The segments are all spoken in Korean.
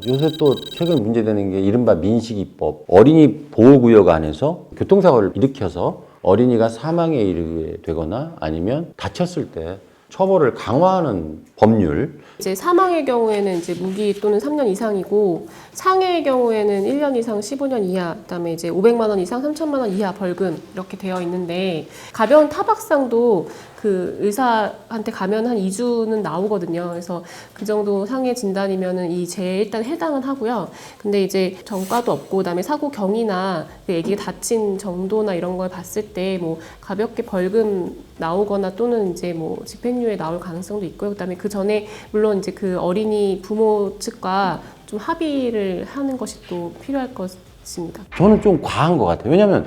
요새 또 최근 문제되는 게 이른바 민식이법. 어린이 보호구역 안에서 교통사고를 일으켜서 어린이가 사망에 이르게 되거나 아니면 다쳤을 때 처벌을 강화하는 법률. 이제 사망의 경우에는 이제 무기 또는 3년 이상이고, 상해의 경우에는 1년 이상 15년 이하, 그다음에 이제 500만 원 이상 3천만 원 이하 벌금 이렇게 되어 있는데, 가벼운 타박상도 그 의사한테 가면 한 2주는 나오거든요. 그래서 그 정도 상해 진단이면은 이 죄에 일단 해당은 하고요. 근데 이제 전과도 없고, 그다음에 사고 경위나 그 애기가 다친 정도나 이런 걸 봤을 때 뭐 가볍게 벌금 나오거나 또는 이제 뭐 집행유예 나올 가능성도 있고요. 그다음에 그 전에 물론 이제 그 어린이 부모 측과 좀 합의를 하는 것이 또 필요할 것입니다. 저는 좀 과한 것 같아요. 왜냐면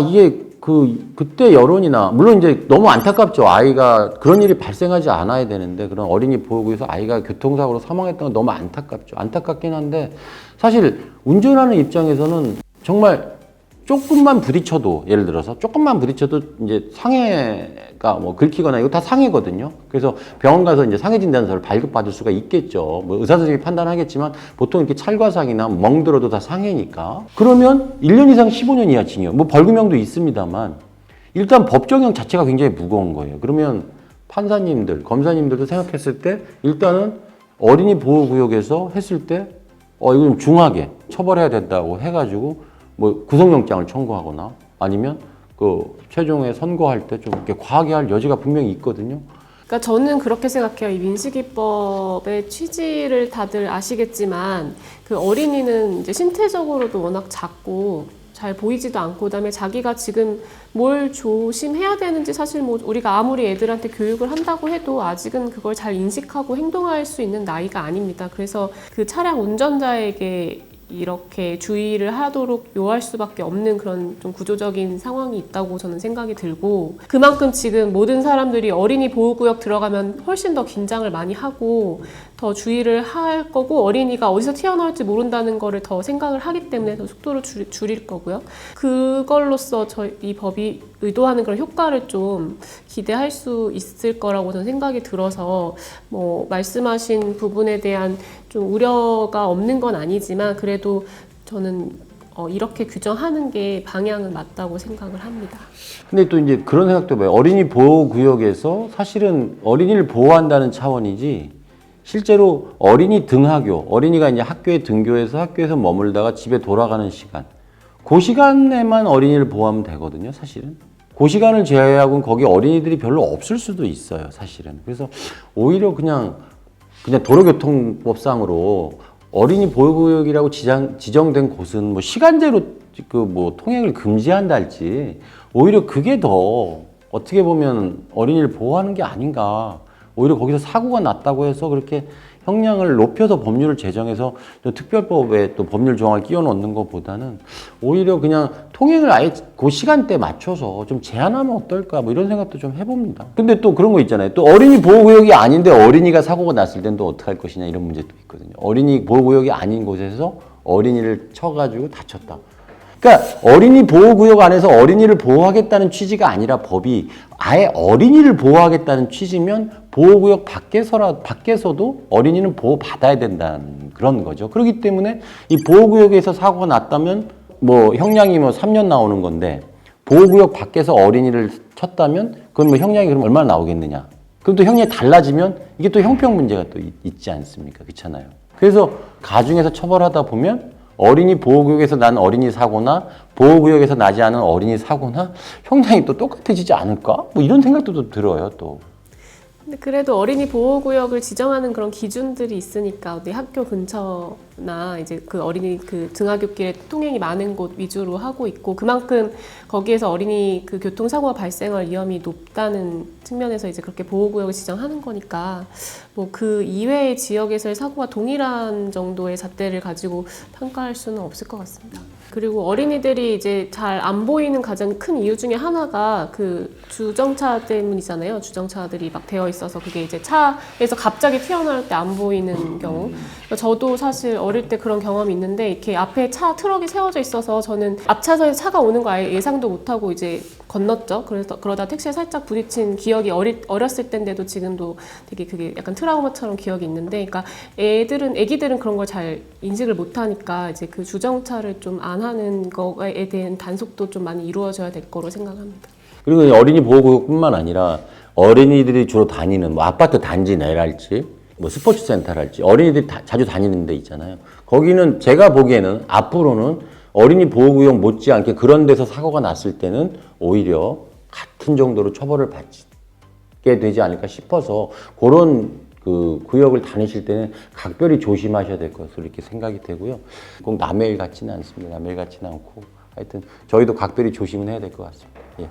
이게 그때 여론이나 물론 이제 너무 안타깝죠. 아이가 그런 일이 발생하지 않아야 되는데 그런 어린이 보호구에서 아이가 교통사고로 사망했던 건 너무 안타깝죠. 안타깝긴 한데 사실 운전하는 입장에서는 정말 조금만 부딪혀도, 예를 들어서 조금만 부딪혀도 이제 상해가 뭐 긁히거나 이거 다 상해거든요. 그래서 병원 가서 이제 상해 진단서를 발급받을 수가 있겠죠. 뭐 의사 선생님이 판단하겠지만 보통 이렇게 찰과상이나 멍들어도 다 상해니까. 그러면 1년 이상 15년 이하 징역, 뭐 벌금형도 있습니다만 일단 법정형 자체가 굉장히 무거운 거예요. 그러면 판사님들, 검사님들도 생각했을 때 일단은 어린이 보호구역에서 했을 때 이거 좀 중하게 처벌해야 된다고 해가지고 뭐 구속영장을 청구하거나 아니면 그 최종에 선고할 때 좀 이렇게 과하게 할 여지가 분명히 있거든요. 그러니까 저는 그렇게 생각해요. 이 민식이법의 취지를 다들 아시겠지만, 그 어린이는 이제 신체적으로도 워낙 작고 잘 보이지도 않고, 그다음에 자기가 지금 뭘 조심해야 되는지 사실 뭐 우리가 아무리 애들한테 교육을 한다고 해도 아직은 그걸 잘 인식하고 행동할 수 있는 나이가 아닙니다. 그래서 그 차량 운전자에게 이렇게 주의를 하도록 요할 수밖에 없는 그런 좀 구조적인 상황이 있다고 저는 생각이 들고, 그만큼 지금 모든 사람들이 어린이 보호구역 들어가면 훨씬 더 긴장을 많이 하고 더 주의를 할 거고, 어린이가 어디서 튀어나올지 모른다는 거를 더 생각을 하기 때문에 더 속도를 줄일 거고요. 그걸로써 이 법이 의도하는 그런 효과를 좀 기대할 수 있을 거라고 저는 생각이 들어서, 뭐 말씀하신 부분에 대한 좀 우려가 없는 건 아니지만 그래도 저는 이렇게 규정하는 게 방향은 맞다고 생각을 합니다. 근데 또 이제 그런 생각도 해봐요. 어린이 보호구역에서 사실은 어린이를 보호한다는 차원이지 실제로 어린이 등하교, 어린이가 이제 학교에 등교해서 학교에서 머물다가 집에 돌아가는 시간, 그 시간에만 어린이를 보호하면 되거든요, 사실은. 그 시간을 제외하고는 거기 어린이들이 별로 없을 수도 있어요, 사실은. 그래서 오히려 그냥 도로교통법상으로 어린이 보호구역이라고 지정된 곳은 뭐 시간제로 뭐 통행을 금지한다 할지 오히려 그게 더 어떻게 보면 어린이를 보호하는 게 아닌가. 오히려 거기서 사고가 났다고 해서 그렇게 형량을 높여서 법률을 제정해서 또 특별법에 또 법률 조항을 끼워 넣는 것보다는 오히려 그냥 통행을 아예 그 시간대에 맞춰서 좀 제한하면 어떨까 뭐 이런 생각도 좀 해봅니다. 근데 또 그런 거 있잖아요. 또 어린이 보호구역이 아닌데 어린이가 사고가 났을 땐 또 어떻게 할 것이냐 이런 문제도 있거든요. 어린이 보호구역이 아닌 곳에서 어린이를 쳐가지고 다쳤다. 그러니까 어린이 보호구역 안에서 어린이를 보호하겠다는 취지가 아니라 법이 아예 어린이를 보호하겠다는 취지면 보호구역 밖에서도 어린이는 보호받아야 된다는 그런 거죠. 그렇기 때문에 이 보호구역에서 사고가 났다면 뭐 형량이 뭐 3년 나오는 건데 보호구역 밖에서 어린이를 쳤다면 그건 뭐 형량이 그럼 얼마나 나오겠느냐. 그럼 또 형량이 달라지면 이게 또 형평 문제가 또 있지 않습니까? 그렇잖아요. 그래서 가중해서 처벌하다 보면 어린이 보호구역에서 난 어린이 사고나 보호구역에서 나지 않은 어린이 사고나 형량이 또 똑같아지지 않을까? 뭐 이런 생각도 또 들어요, 또. 근데 그래도 어린이 보호구역을 지정하는 그런 기준들이 있으니까 어디 학교 근처나 이제 그 어린이 그 등하굣길에 통행이 많은 곳 위주로 하고 있고, 그만큼 거기에서 어린이 그 교통사고가 발생할 위험이 높다는 측면에서 이제 그렇게 보호구역을 지정하는 거니까 뭐 그 이외의 지역에서의 사고가 동일한 정도의 잣대를 가지고 평가할 수는 없을 것 같습니다. 그리고 어린이들이 이제 잘 안 보이는 가장 큰 이유 중에 하나가 그 주정차 때문이잖아요. 주정차들이 막 되어 있어서 그게 이제 차에서 갑자기 튀어나올 때 안 보이는 경우. 그러니까 저도 사실 어릴 때 그런 경험이 있는데 이렇게 앞에 트럭이 세워져 있어서 저는 앞차선에 차가 오는 거 아예 예상도 못하고 이제 건넜죠. 그래서 그러다 택시에 살짝 부딪힌 기억이 어렸을 때인데도 지금도 되게 그게 약간 트라우마처럼 기억이 있는데, 그러니까 애기들은 그런 걸 잘 인식을 못하니까 이제 그 주정차를 좀 안 하는 거에 대한 단속도 좀 많이 이루어져야 될 거로 생각합니다. 그리고 어린이 보호구역뿐만 아니라 어린이들이 주로 다니는 뭐 아파트 단지 내랄지 뭐 스포츠 센터랄지 어린이들이 자주 다니는 데 있잖아요. 거기는 제가 보기에는 앞으로는 어린이 보호구역 못지않게 그런 데서 사고가 났을 때는 오히려 같은 정도로 처벌을 받게 되지 않을까 싶어서 그런 그 구역을 다니실 때는 각별히 조심하셔야 될 것으로 이렇게 생각이 되고요. 꼭 남의 일 같지는 않습니다. 남의 일 같지는 않고 하여튼 저희도 각별히 조심은 해야 될 것 같습니다. 예.